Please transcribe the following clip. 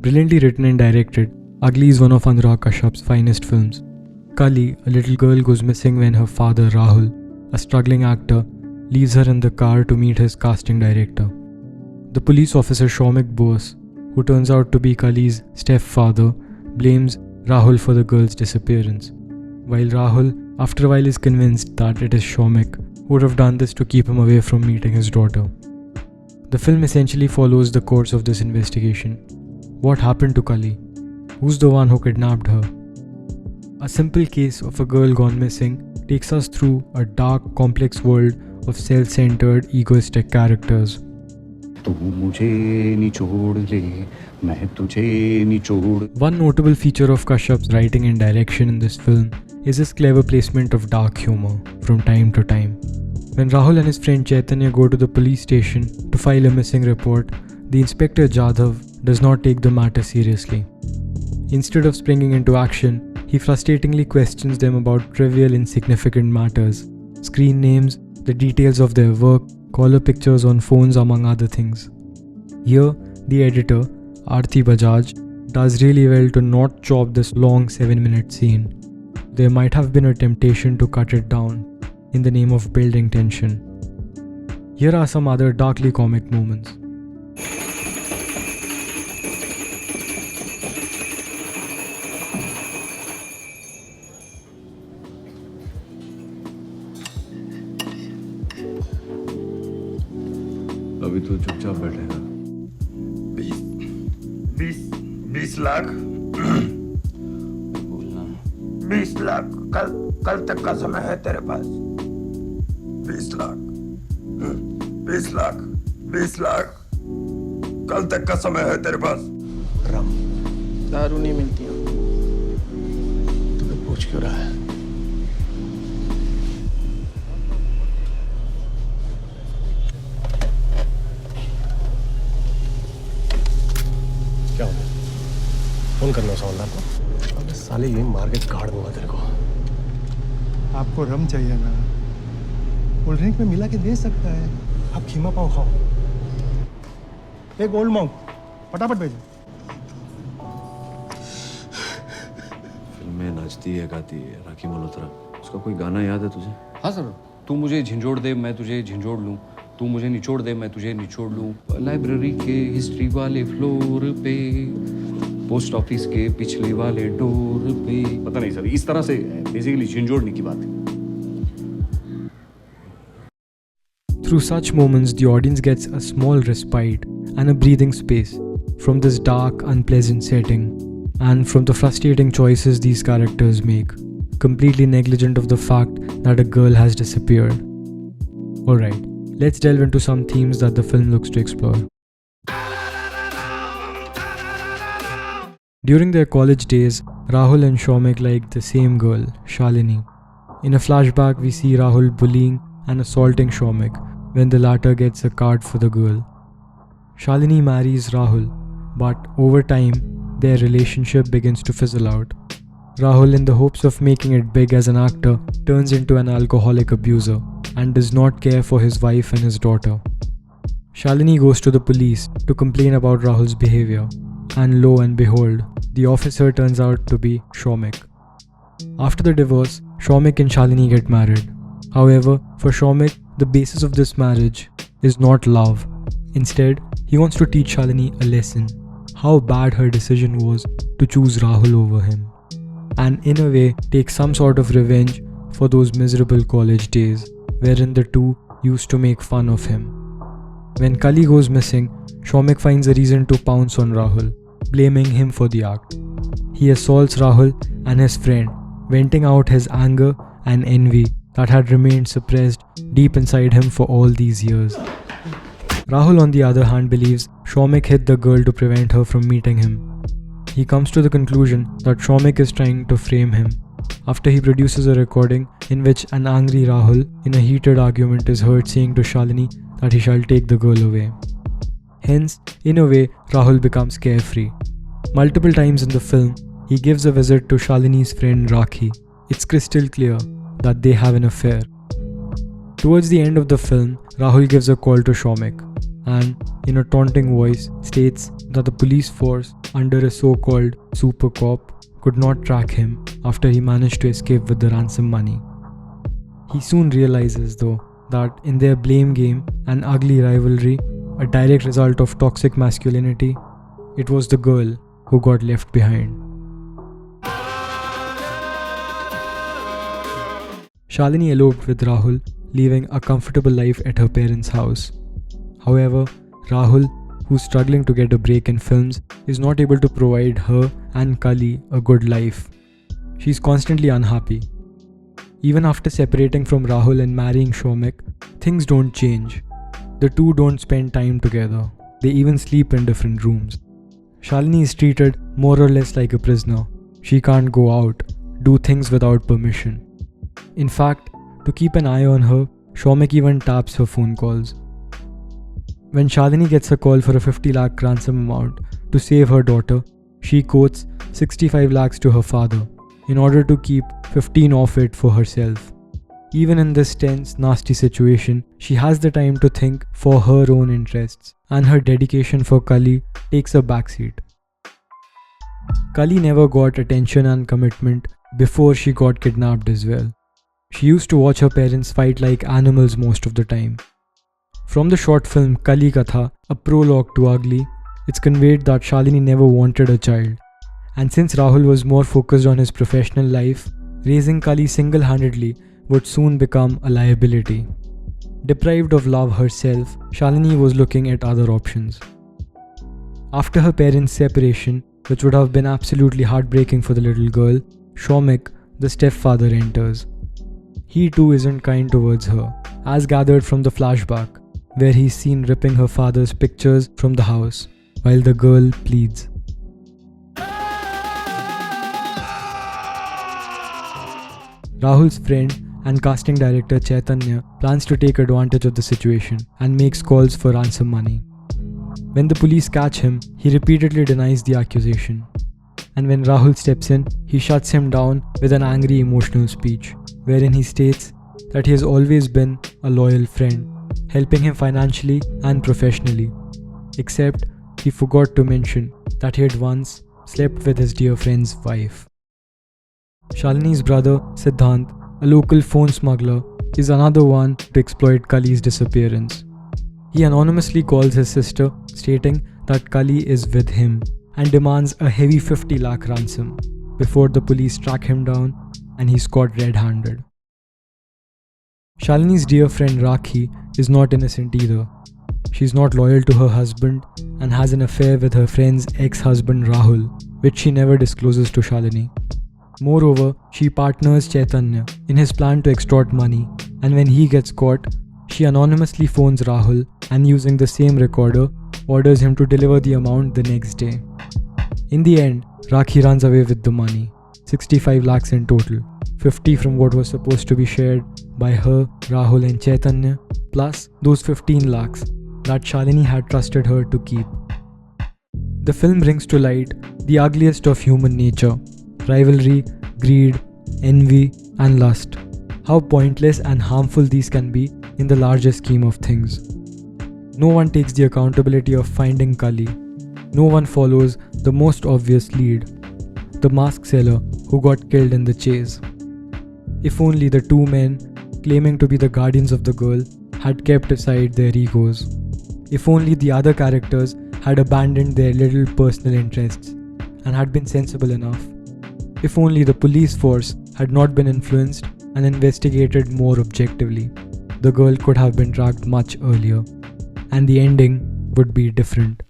Brilliantly written and directed, Ugly is one of Anurag Kashyap's finest films. Kali, a little girl, goes missing when her father Rahul, a struggling actor, leaves her in the car to meet his casting director. The police officer Shomik Bose, who turns out to be Kali's stepfather, blames Rahul for the girl's disappearance, while Rahul, after a while, is convinced that it is Shomik who would have done this to keep him away from meeting his daughter. The film essentially follows the course of this investigation. What happened to Kali? Who's the one who kidnapped her? A simple case of a girl gone missing takes us through a dark, complex world of self-centered, egoistic characters. One notable feature of Kashyap's writing and direction in this film is his clever placement of dark humor from time to time. When Rahul and his friend Chaitanya go to the police station to file a missing report, the Inspector Jadhav does not take the matter seriously. Instead of springing into action, he frustratingly questions them about trivial, insignificant matters, screen names, the details of their work, caller pictures on phones, among other things. Here, the editor, Aarti Bajaj, does really well to not chop this long 7-minute scene. There might have been a temptation to cut it down in the name of building tension. Here are some other darkly comic moments. अभी तो चुपचाप बैठेगा। 20 लाख 20 लाख कल तक का समय है तेरे पास। 20 लाख 20 लाख कल तक का समय है तेरे पास। रम दारू नहीं मिलती है। तुम्हें पूछ क्यों रहा है? क्या हो गया? फोन करना सौंदर्य को। अबे साले ये मार के गाड़ दूंगा तेरे को। आपको रम चाहिए ना? कोल्ड ड्रिंक में मिला के दे सकता है। आप खीमा पाव खाओ। एक ओल्ड मॉन्क फटाफट भेजो। फिल्में नाचती है, गाती है, राखी मल्होत्रा। उसका कोई गाना याद है तुझे? हाँ सर, तू मुझे झिंझोड़ दे मैं तुझे झिंझोड़ लूँ, तू मुझे निचोड़ दे मैं तुझे निचोड़ लूँ। लाइब्रेरी के हिस्ट्री वाले फ्लोर पे, पोस्ट ऑफिस के पिछले वाले डोर पे। पता नहीं सर, इस तरह से बेसिकली झिंझोड़ने की बात है। Through such moments, the audience gets a small respite and a breathing space from this dark, unpleasant setting and from the frustrating choices these characters make, completely negligent of the fact that a girl has disappeared. Alright, let's delve into some themes that the film looks to explore. During their college days, Rahul and Shomik like the same girl, Shalini. In a flashback, we see Rahul bullying and assaulting Shomik when the latter gets a card for the girl. Shalini marries Rahul, but over time, their relationship begins to fizzle out. Rahul, in the hopes of making it big as an actor, turns into an alcoholic abuser and does not care for his wife and his daughter. Shalini goes to the police to complain about Rahul's behavior, and lo and behold, the officer turns out to be Shomik. After the divorce, Shomik and Shalini get married. However, for Shomik, the basis of this marriage is not love. Instead, he wants to teach Shalini a lesson, how bad her decision was to choose Rahul over him, and in a way take some sort of revenge for those miserable college days wherein the two used to make fun of him. When Kali goes missing, Shomik finds a reason to pounce on Rahul, blaming him for the act. He assaults Rahul and his friend, venting out his anger and envy that had remained suppressed deep inside him for all these years. Rahul, on the other hand, believes Shomik hit the girl to prevent her from meeting him. He comes to the conclusion that Shomik is trying to frame him after he produces a recording in which an angry Rahul in a heated argument is heard saying to Shalini that he shall take the girl away. Hence, in a way, Rahul becomes carefree. Multiple times in the film, he gives a visit to Shalini's friend Rakhi. It's crystal clear that they have an affair. Towards the end of the film, Rahul gives a call to Shomek and, in a taunting voice, states that the police force under a so-called super cop could not track him after he managed to escape with the ransom money. He soon realizes, though, that in their blame game and ugly rivalry, a direct result of toxic masculinity, it was the girl who got left behind. Shalini eloped with Rahul, leaving a comfortable life at her parents' house. However, Rahul, who's struggling to get a break in films, is not able to provide her and Kali a good life. She's constantly unhappy. Even after separating from Rahul and marrying Shomek, things don't change. The two don't spend time together. They even sleep in different rooms. Shalini is treated more or less like a prisoner. She can't go out, do things without permission. In fact, to keep an eye on her, Shomek even taps her phone calls. When Shalini gets a call for a 50 lakh ransom amount to save her daughter, she quotes 65 lakhs to her father in order to keep 15 of it for herself. Even in this tense, nasty situation, she has the time to think for her own interests, and her dedication for Kali takes a backseat. Kali never got attention and commitment before she got kidnapped as well. She used to watch her parents fight like animals most of the time. From the short film Kali Katha, a prologue to Ugly, it's conveyed that Shalini never wanted a child. And since Rahul was more focused on his professional life, raising Kali single-handedly would soon become a liability. Deprived of love herself, Shalini was looking at other options. After her parents' separation, which would have been absolutely heartbreaking for the little girl, Shomek, the stepfather, enters. He too isn't kind towards her, as gathered from the flashback, where he's seen ripping her father's pictures from the house, while the girl pleads. Rahul's friend and casting director Chaitanya plans to take advantage of the situation and makes calls for ransom money. When the police catch him, he repeatedly denies the accusation. And when Rahul steps in, he shuts him down with an angry emotional speech, wherein he states that he has always been a loyal friend, helping him financially and professionally. Except he forgot to mention that he had once slept with his dear friend's wife. Shalini's brother, Siddhant, a local phone smuggler, is another one to exploit Kali's disappearance. He anonymously calls his sister, stating that Kali is with him and demands a heavy 50 lakh ransom before the police track him down and he's caught red-handed. Shalini's dear friend Rakhi is not innocent either. She's not loyal to her husband and has an affair with her friend's ex-husband Rahul, which she never discloses to Shalini. Moreover, she partners Chaitanya in his plan to extort money, and when he gets caught, she anonymously phones Rahul and, using the same recorder, orders him to deliver the amount the next day. In the end, Rakhi runs away with the money, 65 lakhs in total, 50 from what was supposed to be shared by her, Rahul and Chaitanya, plus those 15 lakhs that Shalini had trusted her to keep. The film brings to light the ugliest of human nature: rivalry, greed, envy, and lust. How pointless and harmful these can be in the larger scheme of things. No one takes the accountability of finding Kali. No one follows the most obvious lead: the mask seller who got killed in the chase. If only the two men, claiming to be the guardians of the girl, had kept aside their egos. If only the other characters had abandoned their little personal interests and had been sensible enough. If only the police force had not been influenced and investigated more objectively, the girl could have been tracked much earlier, and the ending would be different.